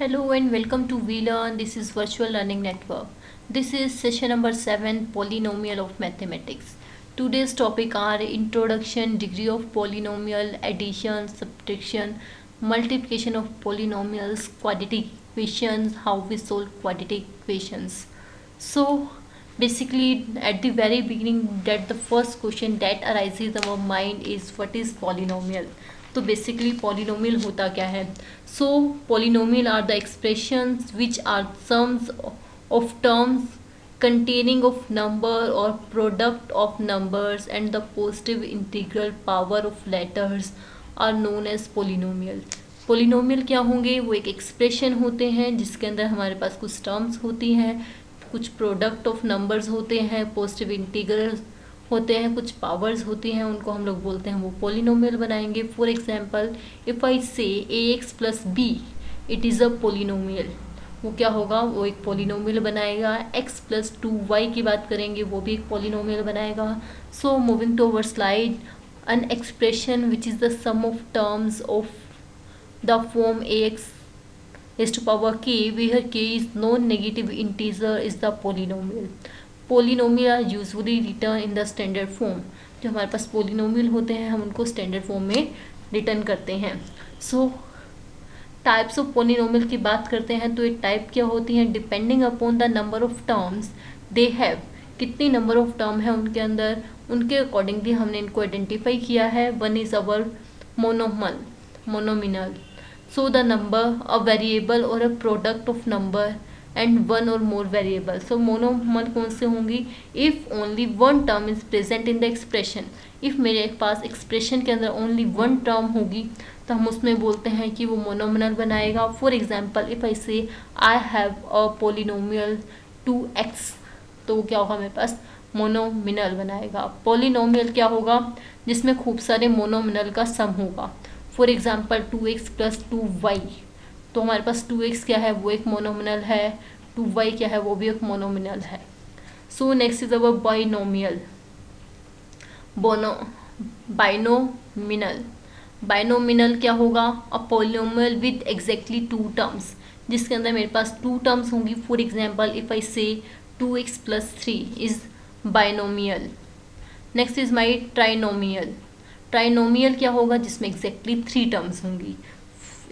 Hello and welcome to VLearn. This is Virtual Learning Network. This is session number 7, Polynomial of Mathematics. Today's topic are introduction, degree of polynomial, addition, subtraction, multiplication of polynomials, quadratic equations, how we solve quadratic equations. So basically at the very beginning, that the first question that arises in our mind is what is polynomial. तो basically polynomial होता क्या है. So polynomial are the expressions which are sums of terms containing of number or product of numbers and the positive integral power of letters are known as polynomial. polynomial क्या होंगे? वो एक expression होते हैं जिसके अंदर हमारे पास कुछ टर्म्स होती हैं, कुछ प्रोडक्ट ऑफ नंबर्स होते हैं, पॉजिटिव इंटीग्रल होते हैं, कुछ पावर्स होती हैं, उनको हम लोग बोलते हैं वो पॉलिनोमियल बनाएंगे. फॉर एग्जांपल इफ़ आई से ax plus B it is a polynomial, वो क्या होगा? वो एक पॉलिनोमियल बनाएगा. x प्लस 2y की बात करेंगे, वो भी एक पॉलिनोमियल बनाएगा. So moving to our slide, an expression which is the sum of terms of the form ax is to power k where k is non-negative integer is the polynomial. Polynomial are usually written in the standard form. जो हमारे पास polynomial होते हैं हम उनको standard form में return करते हैं. सो types of polynomial की बात करते हैं तो ये टाइप क्या होती हैं? Depending upon the number of terms they have, कितनी नंबर ऑफ टर्म है उनके अंदर, उनके अकॉर्डिंगली हमने इनको आइडेंटिफाई किया है. One is our monomial. So the number a variable और a product of number and one और मोर वेरिएबल. सो मोनोमल कौन से होंगी? If only one term is present in the expression. If मेरे पास एक्सप्रेशन के अंदर ओनली वन टर्म होगी तो हम उसमें बोलते हैं कि वो मोनोमिनल बनाएगा. For example if I say I have a polynomial 2x, तो वो क्या होगा? मेरे पास मोनोमिनल बनाएगा. पोलिनोमियल क्या होगा? जिसमें खूब सारे मोनोमिनल का सम होगा. For example 2x plus 2y, तो हमारे पास 2x क्या है? वो एक मोनोमिनल है. 2y क्या है? वो भी एक मोनोमिनल है. So next is our binomial. Binomial. Binomial क्या होगा? A polynomial with exactly 2 terms, जिसके अंदर मेरे पास 2 टर्म्स होंगी. For example if I say 2x plus 3 is binomial. Next is my trinomial. Trinomial क्या होगा? जिसमें एग्जैक्टली 3 टर्म्स होंगी.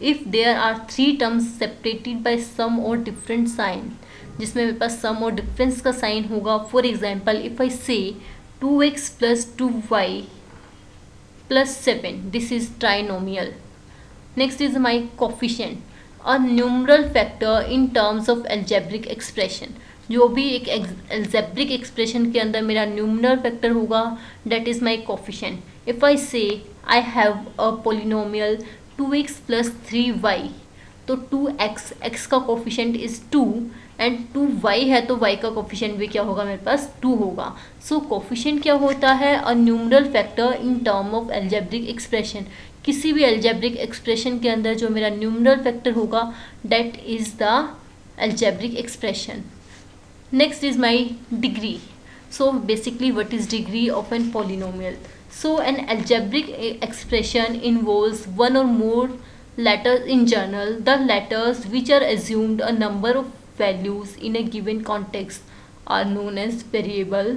If there are 3 terms separated by sum or different sign, जिसमें मेरे पास सम और डिफरेंस का साइन होगा. For example if I say 2x plus 2y plus 7, this is trinomial. Next is my coefficient, a numeral factor in terms of algebraic expression. जो भी एक algebraic expression के अंदर मेरा न्यूमरल फैक्टर होगा that is my coefficient. If I say I have a polynomial 2x plus 3y, तो 2x, x का coefficient is 2 and 2y है तो y का कोफिशिएंट भी क्या होगा? मेरे पास 2 होगा. सो कोफिशिएंट क्या होता है? A numeral factor in term of algebraic expression. किसी भी एल्जेब्रिक एक्सप्रेशन के अंदर जो मेरा न्यूमरल फैक्टर होगा that is the algebraic expression. Next is my degree. So basically what is degree of an polynomial? So an algebraic expression involves one or more letters. In general, the letters which are assumed a number of values in a given context are known as variable.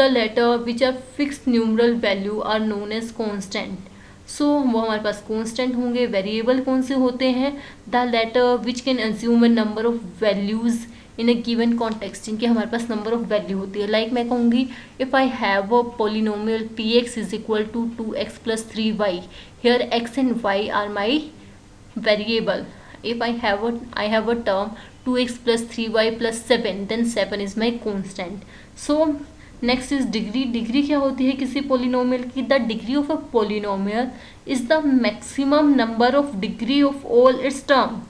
The letters which are fixed numeral value are known as constant. So वो हमारे पास constant होंगे. Variable कौन से होते हैं? The letter which can assume a number of values in A given context, जिनके हमारे पास number of value होती है. लाइक मैं कहूँगी if I have a polynomial P x is equal to 2x plus 3y, here x and y are my variable. If I have a term 2x plus 3y plus 7, then 7 is my constant. So next is degree. Degree क्या होती है किसी पोलिनोमियल की? The degree of a polynomial is the maximum number of degree of all its term.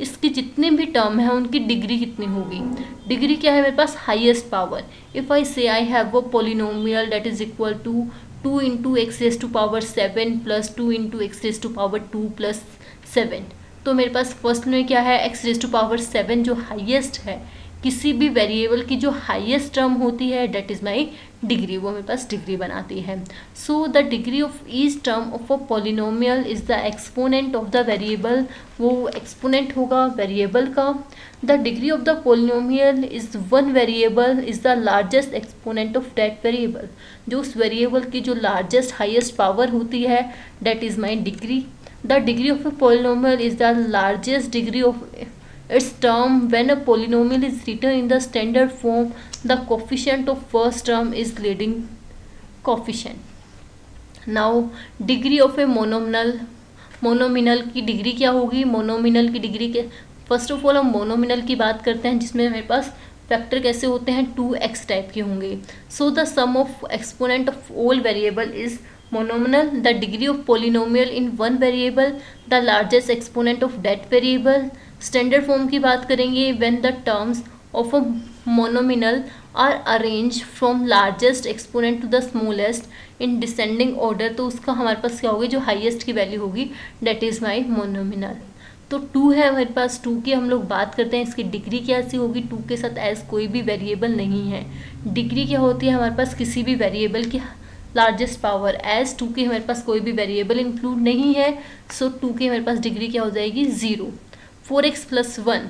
इसकी जितने भी term हैं उनकी डिग्री कितनी होगी? डिग्री क्या है? मेरे पास highest power. If I say I have a polynomial that is equal to 2 into x raise to power 7 plus 2 into x raise to power 2 plus 7, तो मेरे पास फर्स्ट में क्या है? एक्स रेज टू पावर 7 जो हाईएस्ट है किसी भी variable की जो हाईएस्ट टर्म होती है डेट इज़ माई डिग्री, वो मेरे पास डिग्री बनाती है. So the degree of each term of a polynomial is the exponent of the variable, वो एक्सपोनेंट होगा वेरिएबल का. The degree of the polynomial is one variable is the largest exponent of that variable, जो उस variable की जो largest highest power होती है that is my degree. The degree of a polynomial is the largest degree of its term when a polynomial is written in the standard form. The coefficient of first term is leading coefficient. Now degree of a monomial की डिग्री क्या होगी? मोनोमिनल की degree के first of all हम मोनोमिनल की बात करते हैं जिसमें हमारे पास फैक्टर कैसे होते हैं 2x टाइप के होंगे. So the sum of exponent of all variable is monomial. The degree of polynomial in one variable, the largest exponent of that variable. Standard form की बात करेंगे when the terms of a monomial are arranged from largest exponent to the smallest in descending order. तो उसका हमारे पास क्या होगी, जो हाईएस्ट की वैल्यू होगी that is my monomial. तो 2 है हमारे पास, 2 की हम लोग बात करते हैं, इसकी डिग्री कैसी होगी, 2 के साथ एज कोई भी वेरिएबल नहीं है. डिग्री क्या होती है हमारे पास, किसी भी वेरिएबल की लार्जेस्ट पावर. एज 2 की हमारे पास कोई भी वेरिएबल इंक्लूड नहीं है, सो 2 की हमारे पास डिग्री क्या हो जाएगी 0. 4x plus 1,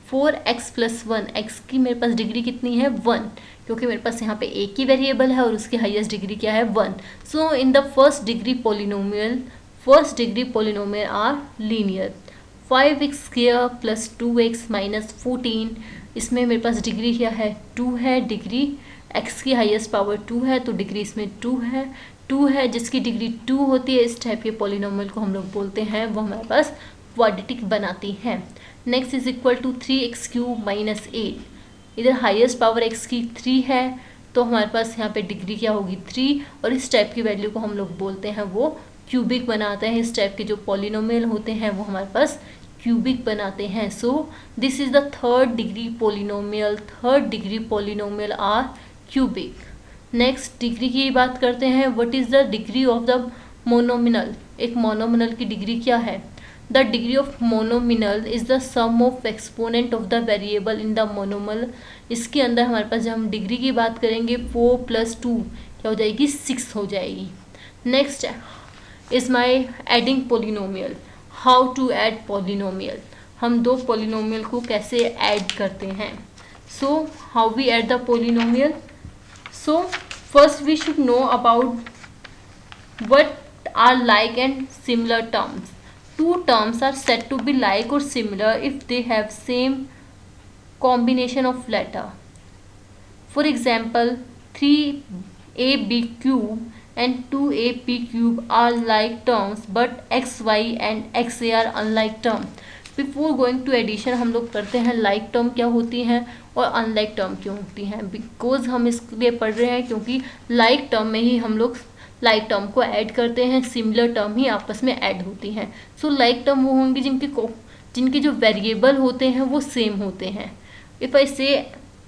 4x plus 1, x की मेरे पास डिग्री कितनी है 1, क्योंकि मेरे पास यहाँ पे एक ही वेरिएबल है और उसकी हाईएस्ट डिग्री क्या है 1. So in the first degree polynomial are linear. 5x square plus 2x minus 14, इसमें मेरे पास डिग्री क्या है 2 है. डिग्री x की हाईएस्ट पावर 2 है तो डिग्री इसमें 2 है. जिसकी डिग्री 2 होती है इस टाइप के पॉलिनोमियल को हम लोग बोलते हैं, वो हमारे पास क्वाड्रेटिक बनाती है. Next is equal to 3x cube minus 8. इधर हाईएस्ट पावर x की 3 है तो हमारे पास यहाँ पे डिग्री क्या होगी 3, और इस टाइप की वैल्यू को हम लोग बोलते हैं वो क्यूबिक बनाते हैं. इस टाइप के जो पॉलिनोमियल होते हैं वो हमारे पास क्यूबिक बनाते हैं. So this is the third degree polynomial are cubic. Next degree की बात करते हैं. What is the degree of the monomial. एक मोनोमिनल की डिग्री क्या है? The degree of monomial is the sum of exponent of the variable in the monomial. इसके अंदर हमारे पास जब हम डिग्री की बात करेंगे 4 + 2 क्या हो जाएगी 6 हो जाएगी. Next is my adding polynomial. How to add polynomial. हम दो पोलिनोमियल को कैसे ऐड करते हैं. So how we add the polynomial. So first we should know about what are like and similar terms. Two terms are said to be like or similar if they have same combination of letter. For example, 3ab cube and 2ap cube are like terms but xy and xa are unlike term. Before going to addition हम लोग करते हैं like term क्या होती हैं और unlike term क्यों होती हैं. बिकॉज हम इसलिए पढ़ रहे हैं क्योंकि like term में ही हम लोग लाइक टर्म को ऐड करते हैं, सिमिलर टर्म ही आपस में ऐड होती हैं. सो लाइक टर्म वो होंगी जिनके जो वेरिएबल होते हैं वो सेम होते हैं. If I say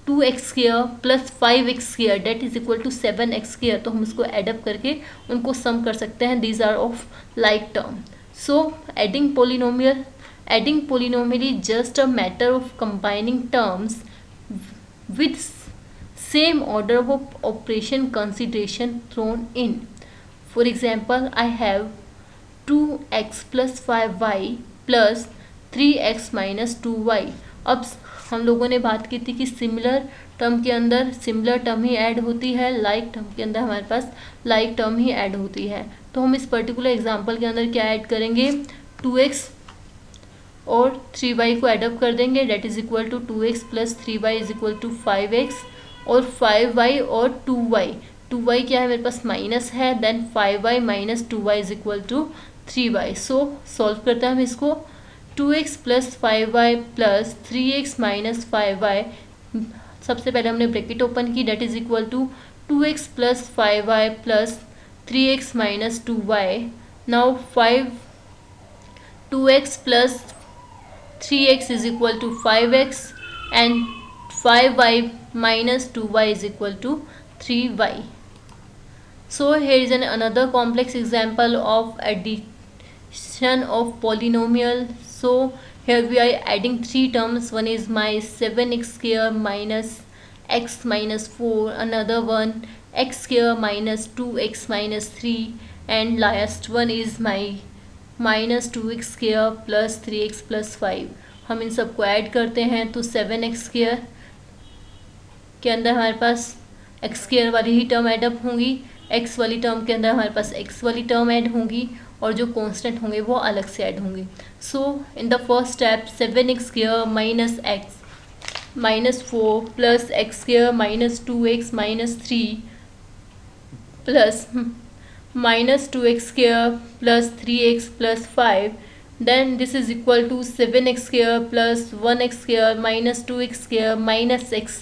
2x square plus 5x square that is equal to 7x square, तो हम उसको एडअप करके उनको सम कर सकते हैं. These are of like term. So adding polynomial is just a matter of combining terms with same order of operation consideration thrown in. For example, I have 2x plus 5y plus 3x minus 2y. अब हम लोगों ने बात की थी कि similar term के अंदर सिमिलर टर्म ही ऐड होती है, लाइक टर्म के अंदर हमारे पास लाइक टर्म ही ऐड होती है. तो हम इस पर्टिकुलर एग्जांपल के अंदर क्या ऐड करेंगे 2x और 3y को एडअप कर देंगे. That is equal to 2x plus 3y is equal to 5x और 5y और 2y क्या है मेरे पास माइनस है. Then 5y minus 2y is equal to 3y. So solve करते हैं हम इसको. 2x plus 5y plus 3x minus 5y. सबसे पहले हमने ब्रैकेट ओपन की. That is equal to 2x plus 5y plus 3x minus 2y. Now 2x plus 3x is equal to 5x and 5y minus 2y is equal to 3y. So here is another complex example of addition of polynomial. So here we are adding three terms. One is my 7x square minus x minus 4, another one x square minus 2x minus 3, and last one is my minus 2x square plus 3x plus 5. हम इन सबको add करते हैं तो 7x square के अंदर हमारे पास x square वाली ही term add up होंगी, एक्स वाली टर्म के अंदर हमारे पास एक्स वाली टर्म ऐड होंगी, और जो कांस्टेंट होंगे वो अलग से ऐड होंगे. So in the first step 7x square minus x minus 4 plus x square minus 2x minus 3 plus minus 2x square plus 3x plus 5. Then this is equal to 7x square plus 1x square minus 2x square minus x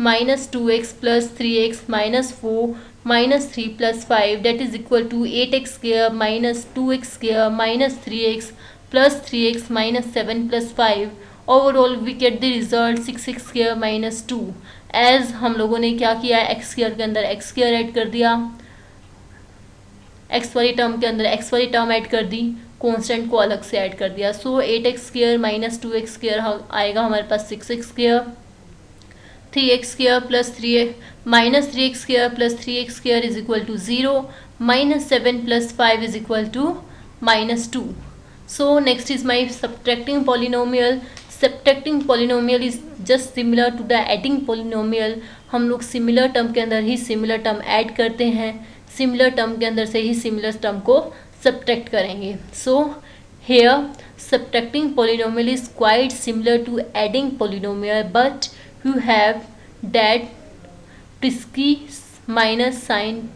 minus 2x plus 3x minus 4 minus 3 plus 5, that is equal to 8x square minus 2x square minus 3x plus 3x minus 7 plus 5. Overall we get the result 6x square minus 2. As हम लोगों ने क्या किया, x square के अंदर x square add कर दिया, x वाली टर्म के अंदर x वाली टर्म ऐड कर दी, कांस्टेंट को अलग से ऐड कर दिया. सो 8x square minus 2x square आएगा हमारे पास 6x square, 3x square plus 3 minus 3x square plus 3x square is equal to 0, minus 7 plus 5 is equal to minus 2. So next is my subtracting polynomial. Subtracting polynomial is just similar to the adding polynomial. हम लोग similar term के अंदर ही similar term add करते हैं, similar term के अंदर से ही सिमिलर टर्म को सब्ट्रैक्ट करेंगे. So here subtracting polynomial is quite similar to adding polynomial, but you have that tricky minus sign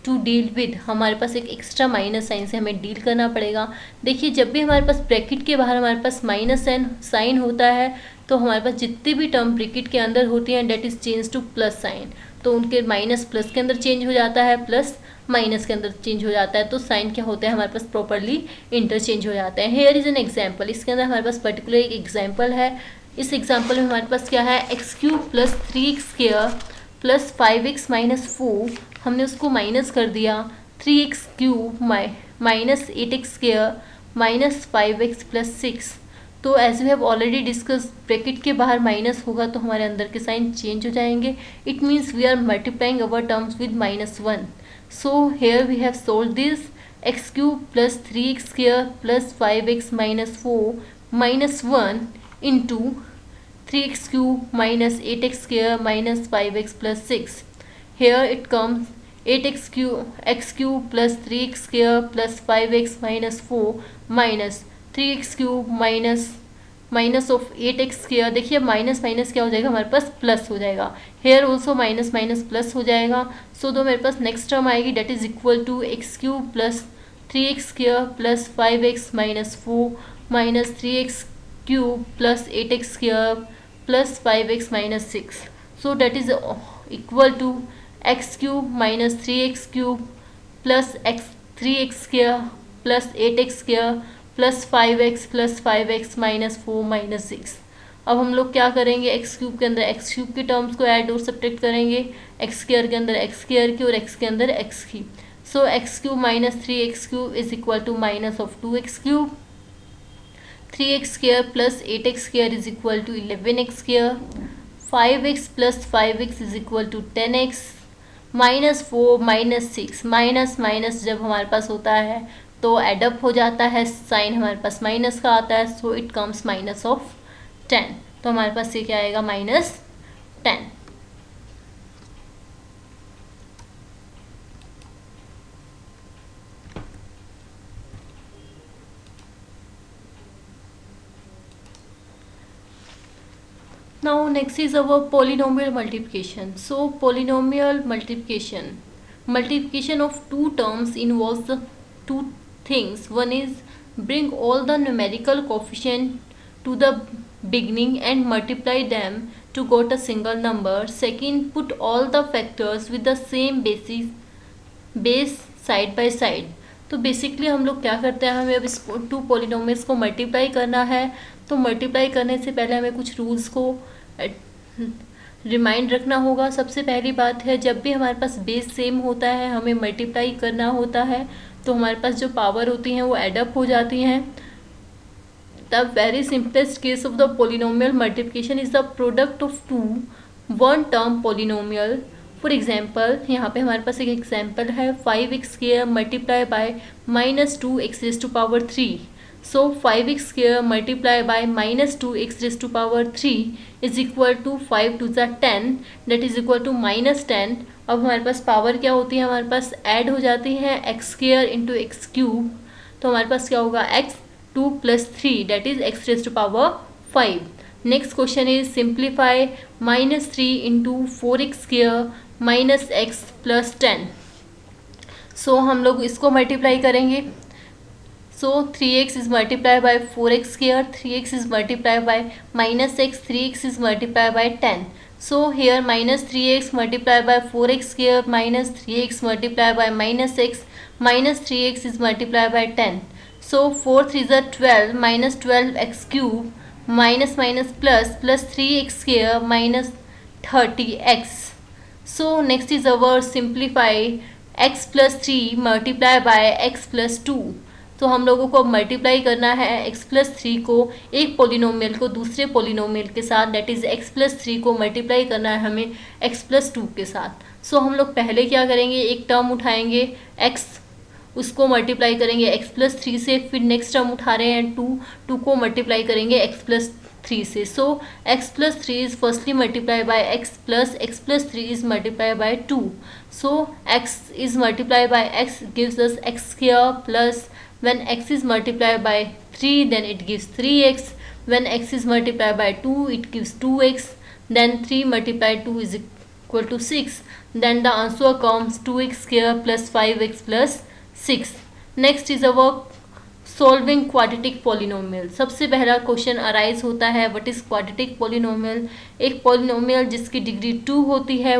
to deal with. हमारे पास एक एक्स्ट्रा माइनस साइन से हमें डील करना पड़ेगा. देखिए जब भी हमारे पास ब्रैकेट के बाहर हमारे पास माइनस साइन होता है तो हमारे पास जितनी भी टर्म ब्रैकेट के अंदर होती हैं that is change to plus sign, तो उनके माइनस प्लस के अंदर चेंज हो जाता है, प्लस माइनस के अंदर चेंज हो जाता है, तो साइन क्या होते हैं हमारे पास प्रॉपरली इंटरचेंज हो जाते हैं. Hair is an example. इसके अंदर हमारे पास पर्टिकुलर एक एग्जाम्पल है. इस एग्जाम्पल में हमारे पास क्या है, x cube plus 3x square plus 5x minus 4, हमने उसको माइनस कर दिया, 3x cube minus 8x square minus 5x plus 6. तो as we have already discuss, bracket के बाहर माइनस होगा तो हमारे अंदर के साइन चेंज हो जाएंगे. It means we are multiplying our terms with -1. So here we have solved this. X cube plus 3x square plus 5x minus 4 minus 1 into 3x cube minus 8x square minus 5x plus 6. Here it comes 8x cube x cube plus 3x square plus 5x minus 4 minus 3x cube minus of 8x square. देखिए minus minus क्या हो जाएगा हमारे पास plus हो जाएगा. Here also minus minus plus हो जाएगा. सो तो मेरे पास नेक्स्ट टर्म आएगी that is equal to x cube plus 3x square plus 5x minus 4 minus 3x cube plus 8x square plus 5x minus 6. So that is equal to x cube minus 3x cube plus 3x square plus 8x square plus 5x minus 4 minus 6. अब हम लोग क्या करेंगे, x cube के अंदर x cube की terms को add और सब्ट्रैक्ट करेंगे, एक्स स्क्वायर के अंदर एक्स स्क्वायर की और एक्स के अंदर एक्स की. So x cube minus 3x cube is equal to minus of 2x cube, 3x square plus 8x square is equal to 11x square, 5x plus 5x is equal to 10x, minus 4 minus 6. Minus minus जब हमारे पास होता है तो add up हो जाता है, sign हमारे पास minus का आता है, so it comes minus of 10. तो हमारे पास ये क्या आएगा -10. Now next is our polynomial multiplication. So polynomial multiplication of two terms involves the two things. One is bring all the numerical coefficient to the beginning and multiply them to get a single number. Second, put all the factors with the same base side by side. तो basically हम लोग क्या करते हैं, हमें अब इस to polynomials को मल्टीप्लाई करना है. तो मल्टीप्लाई करने से पहले हमें कुछ रूल्स को रिमाइंड रखना होगा. सबसे पहली बात है, जब भी हमारे पास बेस सेम होता है हमें मल्टीप्लाई करना होता है तो हमारे पास जो पावर होती हैं वो एडअप हो जाती हैं. the very simplest case of the polynomial multiplication is the product of two one term polynomial. For example यहाँ पे हमारे पास एक एग्जाम्पल है 5x square multiply by minus 2x raise to power 3. So 5x square multiply by minus 2x raise to power 3 is equal to 5 two ज़ा 10 that is equal to -10. अब हमारे पास power क्या होती है, हमारे पास ऐड हो जाती है x square into x cube. तो हमारे पास क्या होगा x 2 + 3 that is x raise to power 5. Next question is simplify -3 into 4x square minus x plus 10. So हम लोग इसको मल्टीप्लाई करेंगे. So 3x is multiply by 4x square, 3x is multiply by -x, 3x is multiply by 10. So here -3x multiply by 4x square minus 3x multiply by -x minus 3x is multiply by 10. So 4 3 ज़ा 12 minus 12x cube minus minus plus 3x square minus 30x. So next is our simplify x plus 3 multiply by x plus 2. तो हम लोगों को अब multiply करना है x plus 3 को एक पोलिनोमियल को दूसरे पोलिनोमियल के साथ, दैट इज़ x plus 3 को मल्टीप्लाई करना है हमें x plus 2 के साथ. सो हम लोग पहले क्या करेंगे, एक टर्म उठाएंगे x, उसको मल्टीप्लाई करेंगे x plus 3 से, फिर नेक्स्ट टर्म उठा रहे हैं 2 को मल्टीप्लाई करेंगे x plus 3 से. सो x plus 3 is firstly multiplied by x plus 3 is multiplied by 2. So x is multiplied by x gives us x square plus when x is multiplied by 3 then it gives 3x. When x is multiplied by 2 it gives 2x. Then 3 multiplied 2 is equal to 6. Then the answer comes 2x square plus 5x plus 6. Next is our solving quadratic polynomial. सबसे पहला question arise होता है what is quadratic polynomial. एक polynomial जिसकी degree 2 होती है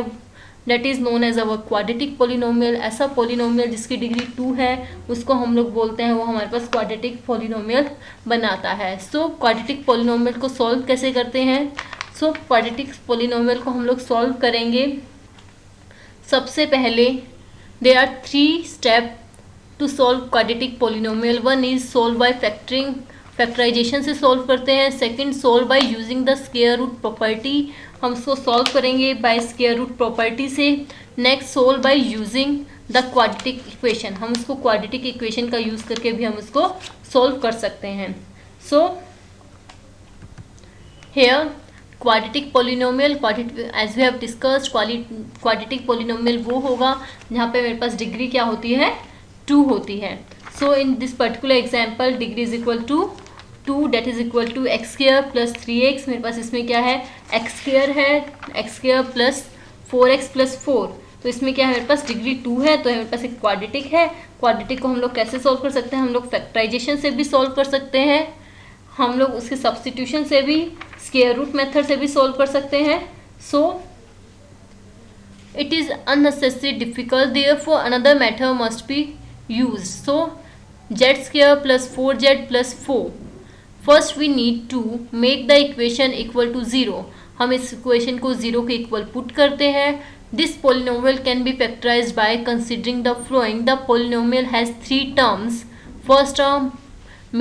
that is known as our quadratic polynomial. ऐसा polynomial जिसकी डिग्री 2 है उसको हम लोग बोलते हैं, वो हमारे पास क्वाड्रेटिक पॉलिनोमियल बनाता है. सो क्वाड्रेटिक पॉलिनोमियल को सॉल्व कैसे करते हैं. सो क्वाड्रेटिक पॉलिनोमियल को हम लोग सॉल्व करेंगे. सबसे पहले there are 3 step to solve quadratic polynomial. One is solve by factoring, factorization से सॉल्व करते हैं. Second solve by using the square root property, हम इसको सॉल्व करेंगे बाय स्क्वायर रूट प्रॉपर्टी से. Next solve by using the quadratic equation, हम इसको quadratic equation का यूज़ करके भी हम इसको सॉल्व कर सकते हैं. So here quadratic polynomial, as we have discussed, quadratic polynomial वो होगा जहाँ पे मेरे पास डिग्री क्या होती है, 2 होती है. So in this particular example degree is equal to 2 that is equal to x square plus 3x. मेरे पास इसमें क्या है, एक्स स्क्वायर है, x square plus 4x plus 4. तो इसमें क्या है, मेरे पास डिग्री 2 है तो मेरे पास एक क्वाड्रेटिक है. क्वाड्रेटिक को हम लोग कैसे सॉल्व कर सकते हैं, हम लोग फैक्टराइजेशन से भी सॉल्व कर सकते हैं, हम लोग उसके सब्स्टिट्यूशन से भी, स्क्वायर रूट मेथड से भी सॉल्व कर सकते हैं. So it is unnecessary difficult, therefore another method must be used. So z square plus 4z plus 4. First we need to make the equation equal to 0. हम इस equation को 0 के equal put करते हैं. This polynomial can be factorized by considering the following. The polynomial has 3 terms, first term,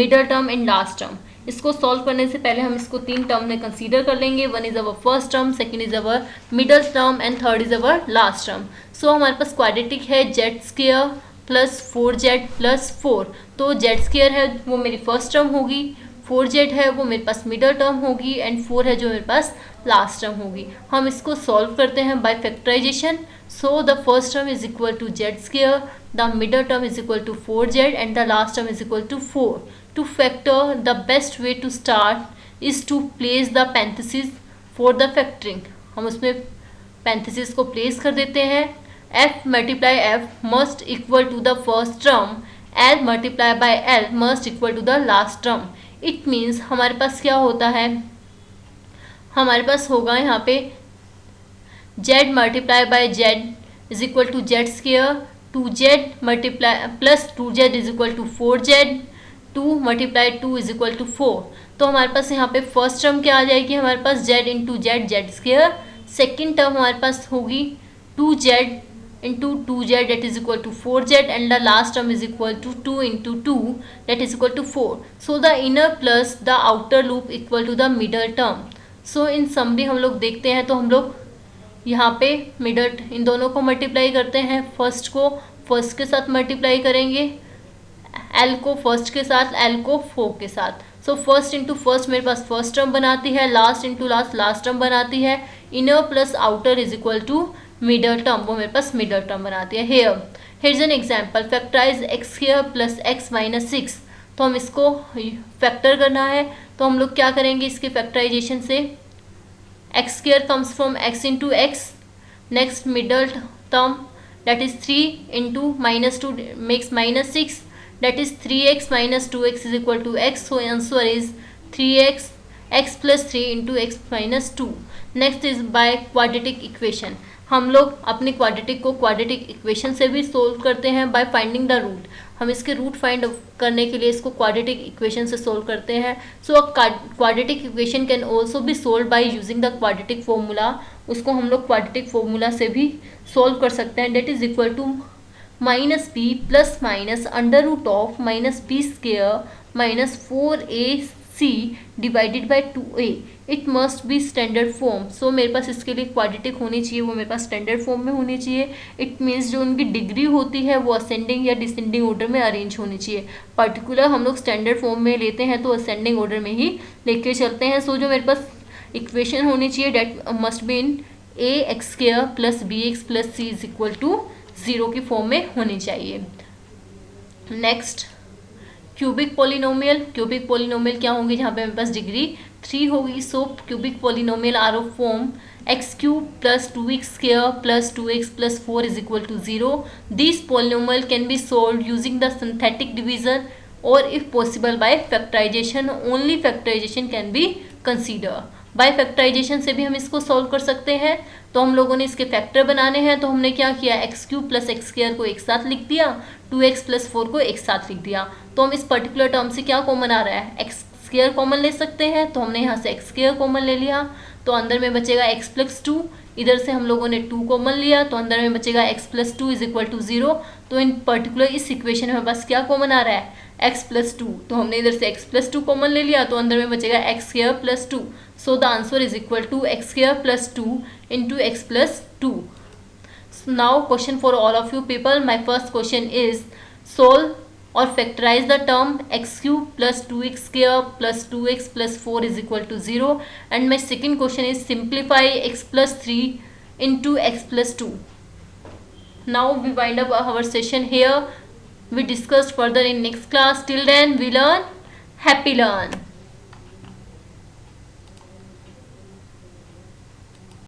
middle term and last term. इसको solve करने से पहले हम इसको 3 टर्म में कंसीडर कर लेंगे. One is our first term, second is our middle term and third is our last term. So हमारे पास क्वाड्रेटिक है z square plus 4z plus 4. तो z स्क्वायर है वो मेरी फर्स्ट टर्म होगी, 4z है वो मेरे पास मिडल टर्म होगी एंड 4 है जो मेरे पास लास्ट टर्म होगी. हम इसको सॉल्व करते हैं by factorization. So the first term is equal to z square, the middle term is equal to 4z and the last term is equal to 4. To factor the best way to start is to place the parenthesis for the factoring. हम उसमें parenthesis को place कर देते हैं. f multiply f must equal to the first term, l multiply by l must equal to the last term. It means हमारे पास क्या होता है, हमारे पास होगा यहाँ पे z multiply by z is equal to z square, 2z multiply plus 2z is equal to 4z, 2 multiply 2 is equal to 4. तो हमारे पास यहाँ पे फर्स्ट टर्म क्या आ जाएगी, हमारे पास z into Z Z square. Second term हमारे पास होगी 2z into 2z that is equal to 4z, and the last term is equal to 2 into 2 that is equal to 4. So the inner plus the outer loop equal to the middle term. So in summary हम लोग देखते हैं तो हम लोग यहाँ पे middle इन दोनों को मल्टीप्लाई करते हैं, फर्स्ट को फर्स्ट के साथ मल्टीप्लाई करेंगे, एल को फर्स्ट के साथ, एल को 4 के साथ. सो फर्स्ट इंटू फर्स्ट मेरे पास फर्स्ट टर्म बनाती है, last into last last term बनाती है, inner plus outer is equal to middle term, वो मेरे पास मिडल टर्म बनाती है. Here is an example, factorize x square plus x minus 6. तो हम इसको फैक्टर करना है तो हम लोग क्या करेंगे इसके फैक्टराइजेशन से, x square comes from x into x, next middle term that is 3 into minus 2 makes minus 6, that is 3x minus 2x is equal to x. So answer is 3x x plus 3 into x minus 2. Next is by quadratic equation. हम लोग अपने quadratic को quadratic equation से भी solve करते हैं by finding the root. हम इसके रूट फाइंड करने के लिए इसको क्वाड्रेटिक इक्वेशन से सोल्व करते हैं. So quadratic equation can also be solve bye using the quadratic formula. उसको हम लोग क्वाड्रेटिक फॉर्मूला से भी सोल्व कर सकते हैं. That is equal to minus p plus minus under root of minus p square minus 4ac divided by 2a. It must be standard form. So मेरे पास इसके लिए क्वाड्रेटिक होनी चाहिए, वो मेरे पास स्टैंडर्ड फॉर्म में होनी चाहिए. इट मीन्स जो उनकी डिग्री होती है वो असेंडिंग या डिसेंडिंग ऑर्डर में अरेंज होनी चाहिए. पर्टिकुलर हम लोग स्टैंडर्ड फॉर्म में लेते हैं तो असेंडिंग ऑर्डर में ही लेके चलते हैं. सो जो मेरे पास इक्वेशन होनी चाहिए that must be in a x square plus b x plus c is equal to 0 की फॉर्म में होनी चाहिए. Next cubic polynomial. Cubic polynomial क्या होंगे जहाँ पे मेरे पास डिग्री 3 होगी. So cubic polynomial are of form x cube plus 2x square plus 2x plus 4 is equal to 0. This polynomial can be solve using the synthetic division और if possible by factorization. Only factorization can be consider. By factorization से भी हम इसको solve कर सकते हैं. तो हम लोगों ने इसके फैक्टर बनाने हैं तो हमने क्या किया, x cube plus x square को एक साथ लिख दिया, 2x प्लस 4 को एक साथ लिख दिया. तो हम इस पर्टिकुलर टर्म से क्या कॉमन आ रहा है, एक्स स्क्वायर कॉमन ले सकते हैं. तो हमने यहाँ से एक्स स्क्वायर कॉमन ले लिया तो अंदर में बचेगा x प्लस 2. इधर से हम लोगों ने 2 कॉमन लिया तो अंदर में बचेगा x plus 2 is equal to 0. तो इन पर्टिकुलर इस इक्वेशन में बस क्या कॉमन आ रहा है, x प्लस 2. तो हमने इधर से x प्लस 2 कॉमन ले लिया तो अंदर में बचेगा x square plus 2. So the answer is equal to x square plus 2 into x plus 2. Now question for all of you people. My first question is solve और factorize the term x cube plus 2x square plus 2x plus 4 is equal to 0. And my second question is simplify x plus 3 into x plus 2. Now we wind up our session here. We discussed further in next class. Till then we learn, happy learn.